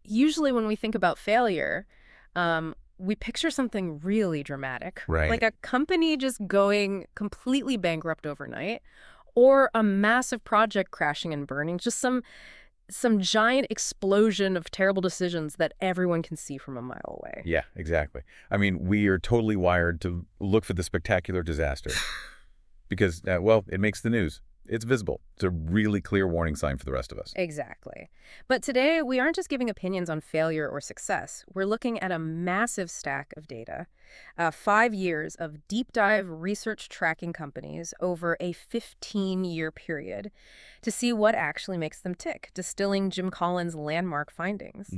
Usually when we think about failure, we picture something really dramatic. Right. Like a company just going completely bankrupt overnight, or a massive project crashing and burning, just some giant explosion of terrible decisions that everyone can see from a mile away. Yeah, exactly. I mean, we are totally wired to look for the spectacular disaster because, well, it makes the news. It's visible. It's a really clear warning sign for the rest of us. Exactly. But today, we aren't just giving opinions on failure or success. We're looking at a massive stack of data, 5 years of deep dive research tracking companies over a 15-year period to see what actually makes them tick, distilling Jim Collins' landmark findings.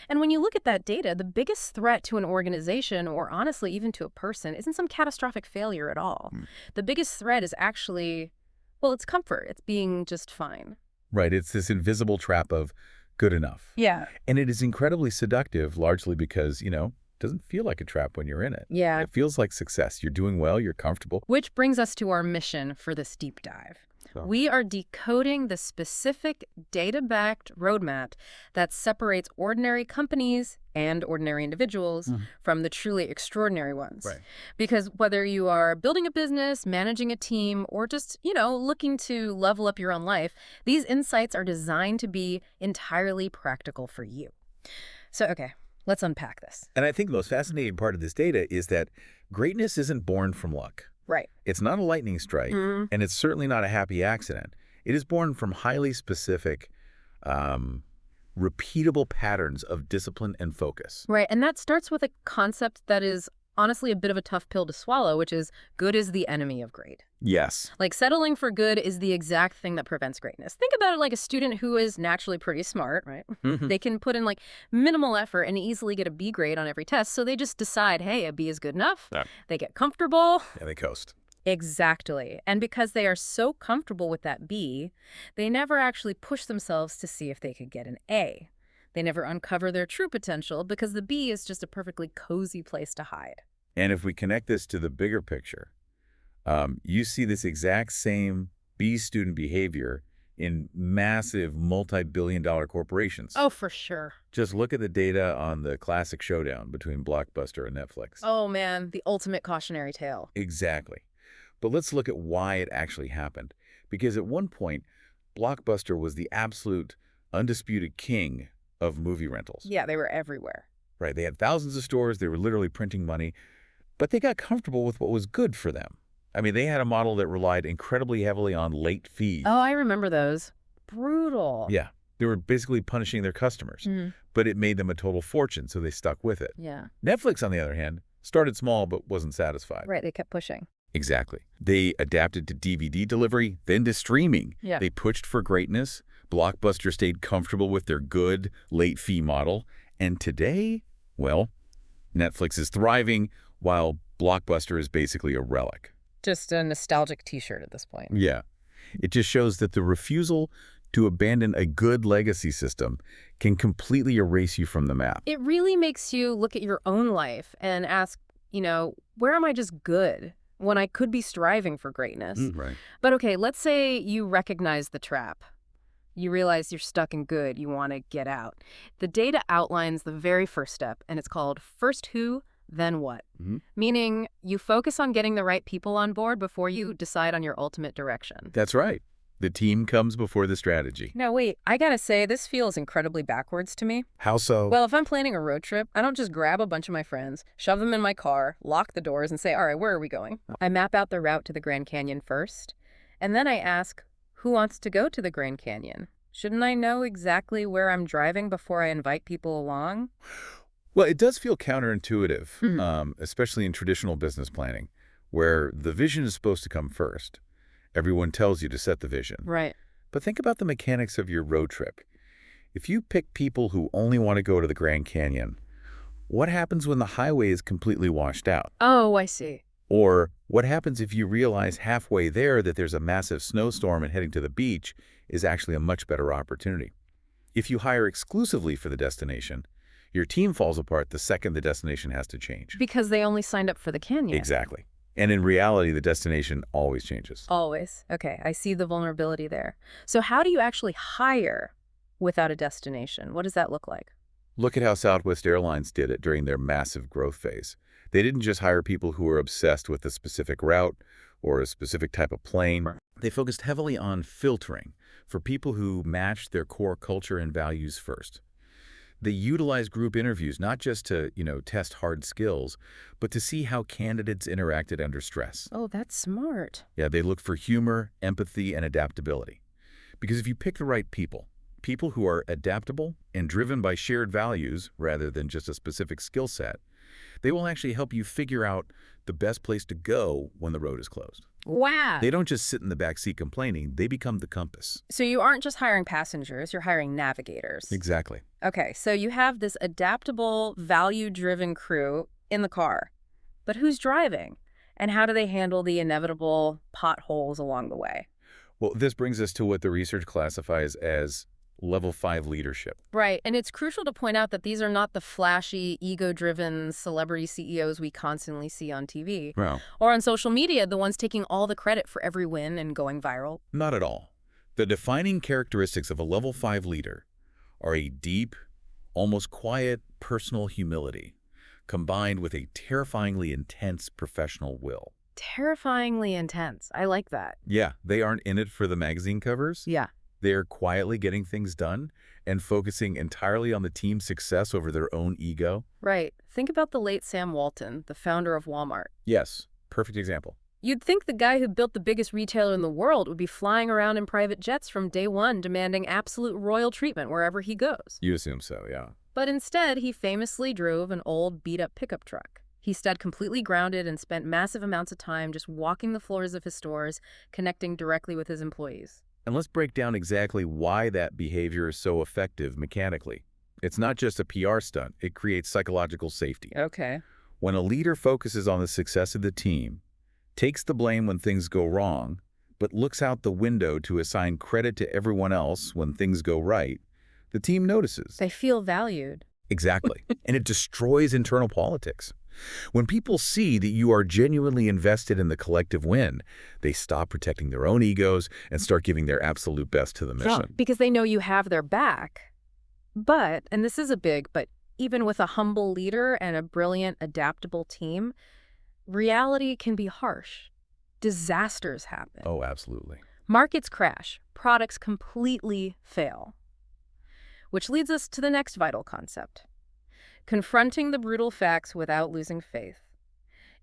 And when you look at that data, the biggest threat to an organization, or honestly even to a person, isn't some catastrophic failure at all. The biggest threat is actually, well, it's comfort. It's being just fine. Right. It's this invisible trap of good enough. Yeah. And it is incredibly seductive, largely because, it doesn't feel like a trap when you're in it. Yeah. It feels like success. You're doing well. You're comfortable. Which brings us to our mission for this deep dive. We are decoding the specific data-backed roadmap that separates ordinary companies and ordinary individuals from the truly extraordinary ones. Right. Because whether you are building a business, managing a team, or just, looking to level up your own life, these insights are designed to be entirely practical for you. So, okay, let's unpack this. And I think the most fascinating part of this data is that greatness isn't born from luck. Right. It's not a lightning strike, and it's certainly not a happy accident. It is born from highly specific, repeatable patterns of discipline and focus. Right, and that starts with a concept that is honestly a bit of a tough pill to swallow, which is good is the enemy of great. Yes. Like settling for good is the exact thing that prevents greatness. Think about it like a student who is naturally pretty smart, right? They can put in minimal effort and easily get a B grade on every test. So they just decide, hey, a B is good enough. Yeah. They get comfortable. Yeah, they coast. Exactly. And because they are so comfortable with that B, they never actually push themselves to see if they could get an A. They never uncover their true potential because the B is just a perfectly cozy place to hide. And if we connect this to the bigger picture, you see this exact same B student behavior in massive multi-billion-dollar corporations. Oh, for sure. Just look at the data on the classic showdown between Blockbuster and Netflix. Oh, man, the ultimate cautionary tale. Exactly. But let's look at why it actually happened. Because at one point, Blockbuster was the absolute undisputed king of movie rentals. Yeah, they were everywhere. Right. They had thousands of stores. They were literally printing money. But they got comfortable with what was good for them. I mean, they had a model that relied incredibly heavily on late fees. Oh, I remember those. Brutal. Yeah. They were basically punishing their customers. But it made them a total fortune, so they stuck with it. Yeah. Netflix, on the other hand, started small but wasn't satisfied. Right, they kept pushing. Exactly. They adapted to DVD delivery, then to streaming. Yeah. They pushed for greatness. Blockbuster stayed comfortable with their good late fee model. And today, well, Netflix is thriving while Blockbuster is basically a relic. Just a nostalgic t-shirt at this point. Yeah. It just shows that the refusal to abandon a good legacy system can completely erase you from the map. It really makes you look at your own life and ask, where am I just good when I could be striving for greatness? Right. But okay, let's say you recognize the trap. You realize you're stuck in good. You want to get out. The data outlines the very first step, and it's called first who, then what. Meaning you focus on getting the right people on board before you decide on your ultimate direction. That's right. The team comes before the strategy. Now, wait, I gotta say, this feels incredibly backwards to me. How so? Well, if I'm planning a road trip, I don't just grab a bunch of my friends, shove them in my car, lock the doors, and say, all right, where are we going? I map out the route to the Grand Canyon first, and then I ask, who wants to go to the Grand Canyon? Shouldn't I know exactly where I'm driving before I invite people along? Well, it does feel counterintuitive, especially in traditional business planning, where the vision is supposed to come first. Everyone tells you to set the vision. Right. But think about the mechanics of your road trip. If you pick people who only want to go to the Grand Canyon, what happens when the highway is completely washed out? Oh, I see. Or what happens if you realize halfway there that there's a massive snowstorm and heading to the beach is actually a much better opportunity? If you hire exclusively for the destination, your team falls apart the second the destination has to change. Because they only signed up for the canyon. Exactly. And in reality, the destination always changes. Always. Okay, I see the vulnerability there. So how do you actually hire without a destination. What does that look like? Look at how Southwest Airlines did it during their massive growth phase. They didn't just hire people who were obsessed with a specific route or a specific type of plane. Right. They focused heavily on filtering for people who matched their core culture and values first. They utilized group interviews not just to, test hard skills, but to see how candidates interacted under stress. Oh, that's smart. Yeah, they looked for humor, empathy, and adaptability. Because if you pick the right people, people who are adaptable and driven by shared values rather than just a specific skill set, they will actually help you figure out the best place to go when the road is closed. Wow. They don't just sit in the back seat complaining, they become the compass. So you aren't just hiring passengers, you're hiring navigators. Exactly. Okay, so you have this adaptable, value-driven crew in the car. But who's driving? And how do they handle the inevitable potholes along the way? Well, this brings us to what the research classifies as level 5 leadership. Right, and it's crucial to point out that these are not the flashy, ego-driven celebrity CEOs we constantly see on TV. Well, or on social media, the ones taking all the credit for every win and going viral. not at all. The defining characteristics of a level 5 leader are a deep, almost quiet personal humility, combined with a terrifyingly intense professional will. Terrifyingly intense. I like that. Yeah, they aren't in it for the magazine covers. Yeah. They're quietly getting things done and focusing entirely on the team's success over their own ego. Right. Think about the late Sam Walton, the founder of Walmart. Yes, perfect example. You'd think the guy who built the biggest retailer in the world would be flying around in private jets from day one, demanding absolute royal treatment wherever he goes. You assume so, yeah. But instead, he famously drove an old, beat-up pickup truck. He stayed completely grounded and spent massive amounts of time just walking the floors of his stores, connecting directly with his employees. And let's break down exactly why that behavior is so effective mechanically. It's not just a PR stunt. It creates psychological safety. Okay. When a leader focuses on the success of the team, takes the blame when things go wrong, but looks out the window to assign credit to everyone else when things go right, the team notices. They feel valued. Exactly. And it destroys internal politics. When people see that you are genuinely invested in the collective win, they stop protecting their own egos and start giving their absolute best to the mission. Because they know you have their back. But, and this is a big, but even with a humble leader and a brilliant, adaptable team, reality can be harsh. Disasters happen. Oh, absolutely. Markets crash. Products completely fail. Which leads us to the next vital concept. Confronting the brutal facts without losing faith.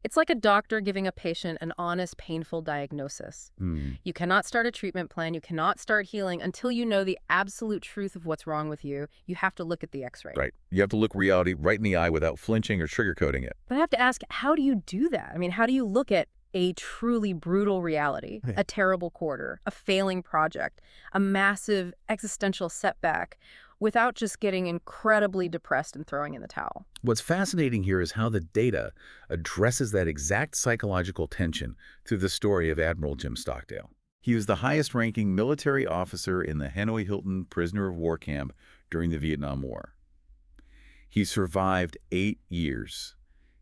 It's like a doctor giving a patient an honest, painful diagnosis. You cannot start a treatment plan, you cannot start healing until you know the absolute truth of what's wrong with you. You have to look at the x-ray. Right. You have to look reality right in the eye without flinching or sugarcoating it. But I have to ask, how do you do that? I mean, how do you look at a truly brutal reality, a terrible quarter, a failing project, a massive existential setback, without just getting incredibly depressed and throwing in the towel? What's fascinating here is how the data addresses that exact psychological tension through the story of Admiral Jim Stockdale. He was the highest-ranking military officer in the Hanoi Hilton prisoner of war camp during the Vietnam War. He survived 8 years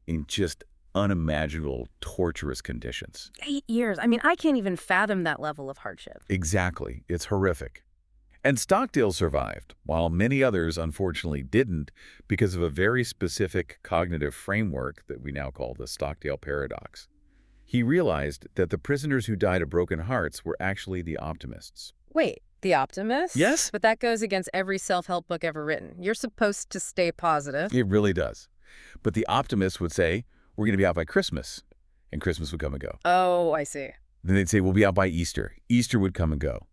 in just unimaginable, torturous conditions. 8 years. I mean, I can't even fathom that level of hardship. Exactly. It's horrific. And Stockdale survived, while many others unfortunately didn't, because of a very specific cognitive framework that we now call the Stockdale paradox. He realized that the prisoners who died of broken hearts were actually the optimists. Wait, the optimist? Yes. But that goes against every self-help book ever written. You're supposed to stay positive. It really does. But the optimists would say, we're going to be out by Christmas, and Christmas would come and go. Oh, I see. Then they'd say, we'll be out by Easter. Easter would come and go.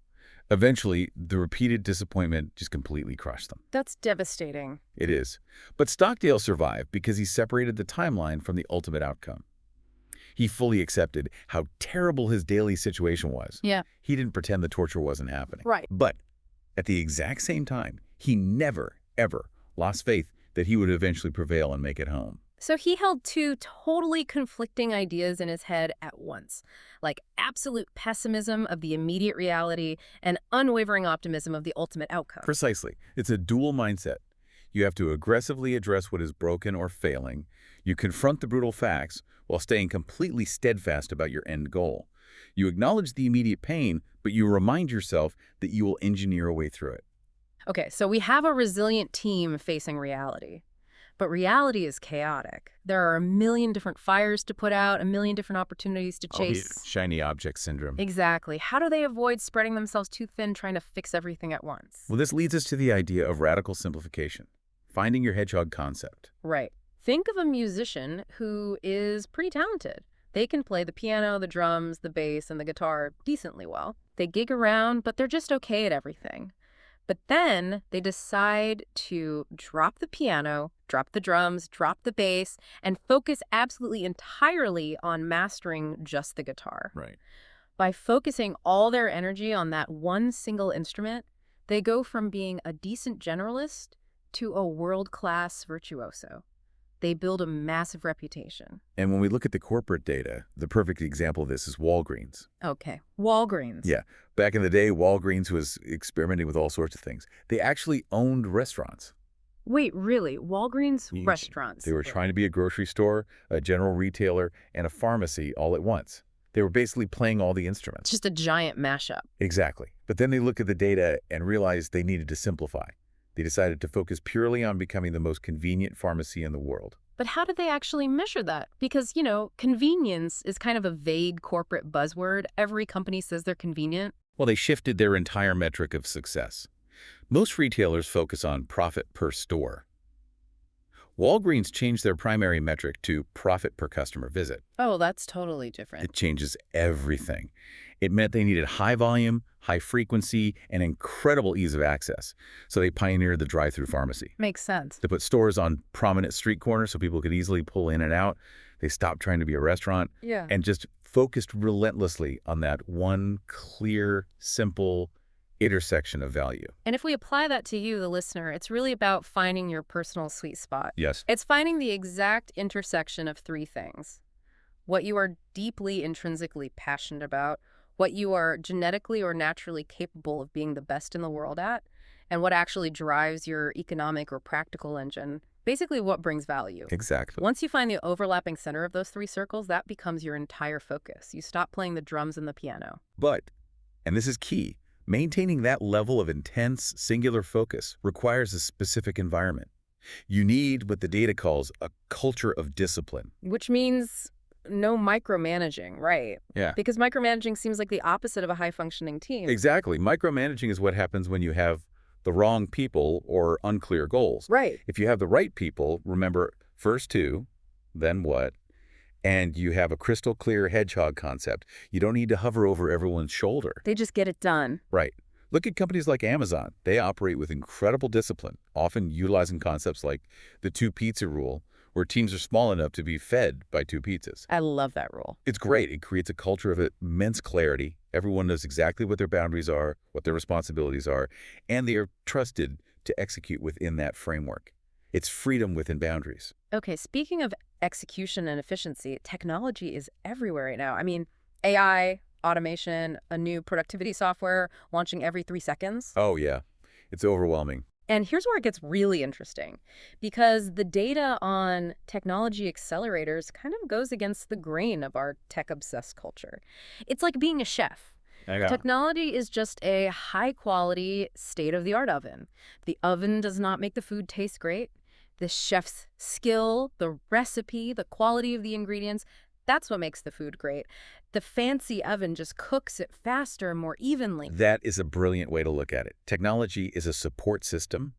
Eventually, the repeated disappointment just completely crushed them. That's devastating. It is. But Stockdale survived because he separated the timeline from the ultimate outcome. He fully accepted how terrible his daily situation was. Yeah. He didn't pretend the torture wasn't happening. Right. But at the exact same time, he never, ever lost faith that he would eventually prevail and make it home. So he held two totally conflicting ideas in his head at once, like absolute pessimism of the immediate reality and unwavering optimism of the ultimate outcome. Precisely. It's a dual mindset. You have to aggressively address what is broken or failing. You confront the brutal facts while staying completely steadfast about your end goal. You acknowledge the immediate pain, but you remind yourself that you will engineer a way through it. Okay, so we have a resilient team facing reality. But reality is chaotic. There are a million different fires to put out, a million different opportunities to Oh, yeah. chase. Shiny object syndrome. Exactly. How do they avoid spreading themselves too thin trying to fix everything at once? Well, this leads us to the idea of radical simplification, finding your hedgehog concept. Right. Think of a musician who is pretty talented. They can play the piano, the drums, the bass, and the guitar decently well. They gig around, but they're just okay at everything. But then they decide to drop the piano, drop the drums, drop the bass, and focus absolutely entirely on mastering just the guitar. Right. By focusing all their energy on that one single instrument, they go from being a decent generalist to a world-class virtuoso. They build a massive reputation. And when we look at the corporate data, the perfect example of this is Walgreens. Okay, Walgreens. Yeah. Back in the day, Walgreens was experimenting with all sorts of things. They actually owned restaurants. Wait, really? Walgreens Huge. restaurants? They were trying to be a grocery store, a general retailer, and a pharmacy all at once. They were basically playing all the instruments. Just a giant mashup. Exactly. But then they looked at the data and realized they needed to simplify. They decided to focus purely on becoming the most convenient pharmacy in the world. But how did they actually measure that? Because, convenience is kind of a vague corporate buzzword. Every company says they're convenient. Well, they shifted their entire metric of success. Most retailers focus on profit per store. Walgreens changed their primary metric to profit per customer visit. Oh, that's totally different. It changes everything. It meant they needed high volume, high frequency, and incredible ease of access. So they pioneered the drive-through pharmacy. Makes sense. They put stores on prominent street corners so people could easily pull in and out. They stopped trying to be a restaurant Yeah. and just focused relentlessly on that one clear, simple intersection of value. And if we apply that to you, the listener, it's really about finding your personal sweet spot. Yes. It's finding the exact intersection of three things: what you are deeply intrinsically passionate about, what you are genetically or naturally capable of being the best in the world at, and what actually drives your economic or practical engine. Basically, what brings value. Exactly. Once you find the overlapping center of those three circles, that becomes your entire focus. You stop playing the drums and the piano. But, and this is key, maintaining that level of intense, singular focus requires a specific environment. You need what the data calls a culture of discipline. Which means no micromanaging, right? Yeah. Because micromanaging seems like the opposite of a high-functioning team. Exactly. Micromanaging is what happens when you have the wrong people or unclear goals. Right. If you have the right people, remember first who, then what, and you have a crystal clear hedgehog concept, you don't need to hover over everyone's shoulder. They just get it done. Right. Look at companies like Amazon. They operate with incredible discipline, often utilizing concepts like the two-pizza rule, where teams are small enough to be fed by two pizzas. I love that rule. It's great. It creates a culture of immense clarity. Everyone knows exactly what their boundaries are, what their responsibilities are, and they are trusted to execute within that framework. It's freedom within boundaries. Okay, speaking of execution and efficiency, technology is everywhere right now. I mean, AI, automation, a new productivity software launching every 3 seconds. Oh, yeah. It's overwhelming. And here's where it gets really interesting, because the data on technology accelerators kind of goes against the grain of our tech-obsessed culture. It's like being a chef. Technology is just a high-quality, state-of-the-art oven. The oven does not make the food taste great. The chef's skill, the recipe, the quality of the ingredients, that's what makes the food great. The fancy oven just cooks it faster and more evenly. That is a brilliant way to look at it. Technology is a support system.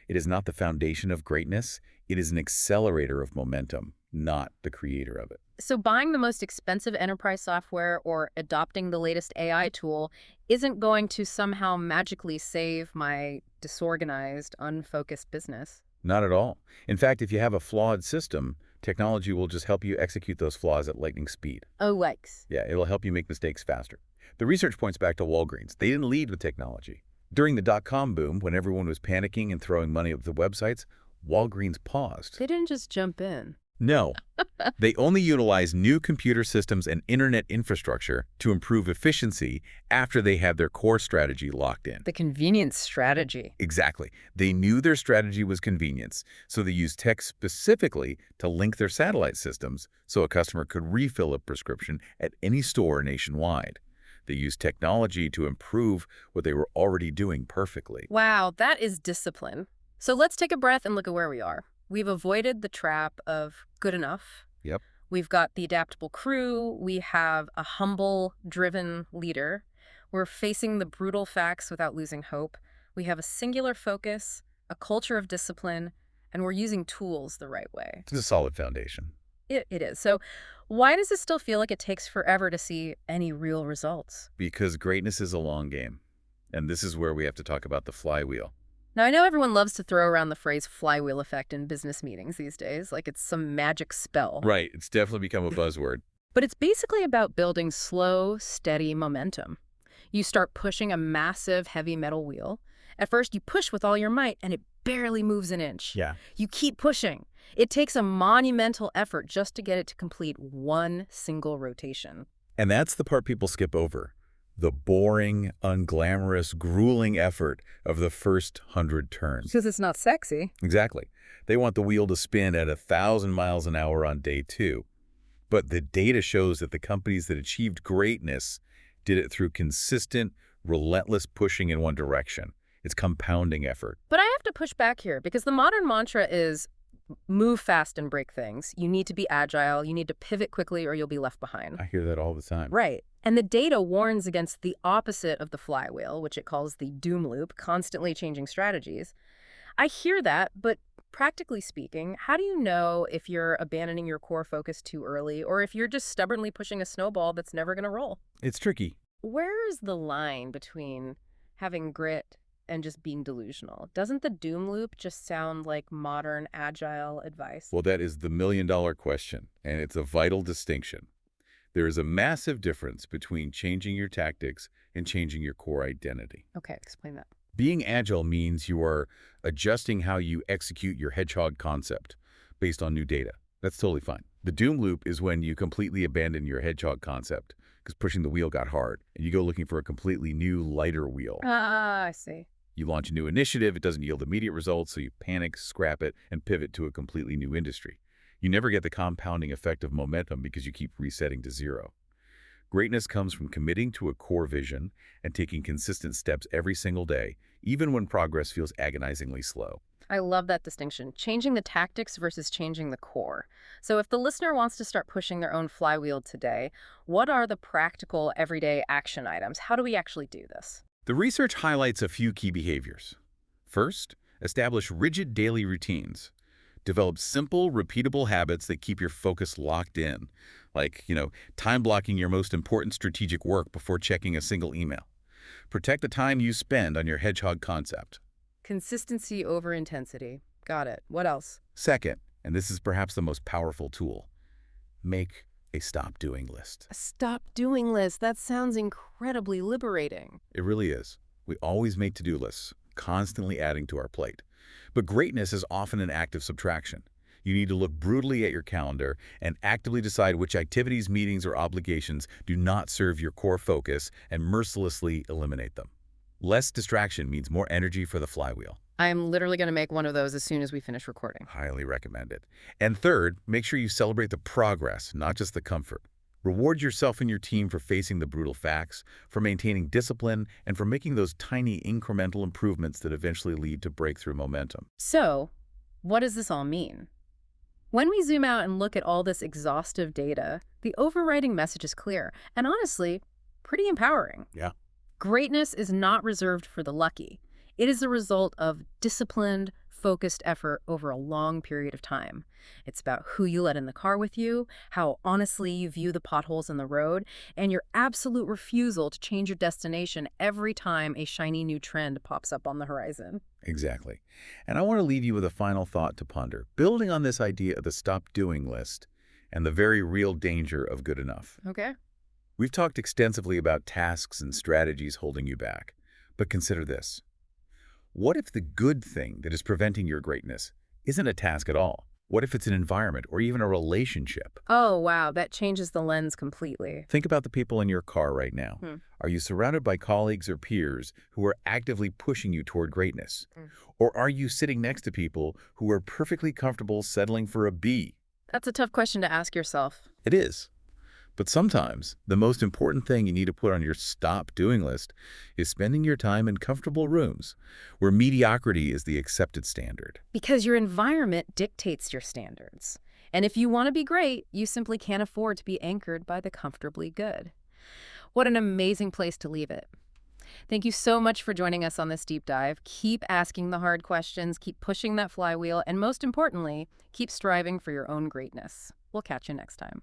It is not the foundation of greatness. It is an accelerator of momentum, not the creator of it. So buying the most expensive enterprise software or adopting the latest AI tool isn't going to somehow magically save my disorganized, unfocused business. Not at all. In fact, if you have a flawed system, technology will just help you execute those flaws at lightning speed. Oh, yikes. Yeah, it'll help you make mistakes faster. The research points back to Walgreens. They didn't lead with technology. During the dot-com boom, when everyone was panicking and throwing money at the websites, Walgreens paused. They didn't just jump in. No. They only utilized new computer systems and internet infrastructure to improve efficiency after they had their core strategy locked in. The convenience strategy. Exactly. They knew their strategy was convenience, so they used tech specifically to link their satellite systems so a customer could refill a prescription at any store nationwide. They used technology to improve what they were already doing perfectly. Wow, that is discipline. So let's take a breath and look at where we are. We've avoided the trap of good enough. Yep. We've got the adaptable crew. We have a humble, driven leader. We're facing the brutal facts without losing hope. We have a singular focus, a culture of discipline, and we're using tools the right way. It's a solid foundation. It is. So why does it still feel like it takes forever to see any real results? Because greatness is a long game. And this is where we have to talk about the flywheel. Now, I know everyone loves to throw around the phrase flywheel effect in business meetings these days, like it's some magic spell. Right. It's definitely become a buzzword. But it's basically about building slow, steady momentum. You start pushing a massive, heavy metal wheel. At first, you push with all your might, and it barely moves an inch. Yeah. You keep pushing. It takes a monumental effort just to get it to complete one single rotation. And that's the part people skip over. The boring, unglamorous, grueling effort of the first 100 turns. Because it's not sexy. Exactly. They want the wheel to spin at 1,000 miles an hour on day 2. But the data shows that the companies that achieved greatness did it through consistent, relentless pushing in one direction. It's compounding effort. But I have to push back here because the modern mantra is move fast and break things. You need to be agile. You need to pivot quickly or you'll be left behind. I hear that all the time. Right. And the data warns against the opposite of the flywheel, which it calls the doom loop, constantly changing strategies. I hear that, but practically speaking, how do you know if you're abandoning your core focus too early or if you're just stubbornly pushing a snowball that's never going to roll? It's tricky. Where is the line between having grit and just being delusional? Doesn't the doom loop just sound like modern, agile advice? Well, that is the million-dollar question, and it's a vital distinction. There is a massive difference between changing your tactics and changing your core identity. Okay, explain that. Being agile means you are adjusting how you execute your hedgehog concept based on new data. That's totally fine. The doom loop is when you completely abandon your hedgehog concept because pushing the wheel got hard, and you go looking for a completely new, lighter wheel. I see. You launch a new initiative, it doesn't yield immediate results, so you panic, scrap it, and pivot to a completely new industry. You never get the compounding effect of momentum because you keep resetting to zero. Greatness comes from committing to a core vision and taking consistent steps every single day, even when progress feels agonizingly slow. I love that distinction, changing the tactics versus changing the core. So if the listener wants to start pushing their own flywheel today, what are the practical, everyday action items? How do we actually do this? The research highlights a few key behaviors. First, establish rigid daily routines. Develop simple, repeatable habits that keep your focus locked in, like, time blocking your most important strategic work before checking a single email. Protect the time you spend on your hedgehog concept. Consistency over intensity. Got it. What else? Second, and this is perhaps the most powerful tool, make a stop doing list. A stop doing list. That sounds incredibly liberating. It really is. We always make to-do lists, constantly adding to our plate. But greatness is often an act of subtraction. You need to look brutally at your calendar and actively decide which activities, meetings, or obligations do not serve your core focus and mercilessly eliminate them. Less distraction means more energy for the flywheel. I am literally going to make one of those as soon as we finish recording. Highly recommend it. And third, make sure you celebrate the progress, not just the comfort. Reward yourself and your team for facing the brutal facts, for maintaining discipline, and for making those tiny incremental improvements that eventually lead to breakthrough momentum. So, what does this all mean? When we zoom out and look at all this exhaustive data, the overriding message is clear and honestly, pretty empowering. Yeah. Greatness is not reserved for the lucky. It is a result of disciplined, focused effort over a long period of time. It's about who you let in the car with you, how honestly you view the potholes in the road, and your absolute refusal to change your destination every time a shiny new trend pops up on the horizon. Exactly. And I want to leave you with a final thought to ponder, building on this idea of the stop doing list and the very real danger of good enough. Okay. We've talked extensively about tasks and strategies holding you back, but consider this. What if the good thing that is preventing your greatness isn't a task at all? What if it's an environment or even a relationship? Oh, wow, that changes the lens completely. Think about the people in your car right now. Are you surrounded by colleagues or peers who are actively pushing you toward greatness? Or are you sitting next to people who are perfectly comfortable settling for a B? That's a tough question to ask yourself. It is. But sometimes, the most important thing you need to put on your stop doing list is spending your time in comfortable rooms, where mediocrity is the accepted standard. Because your environment dictates your standards. And if you want to be great, you simply can't afford to be anchored by the comfortably good. What an amazing place to leave it. Thank you so much for joining us on this deep dive. Keep asking the hard questions, keep pushing that flywheel, and most importantly, keep striving for your own greatness. We'll catch you next time.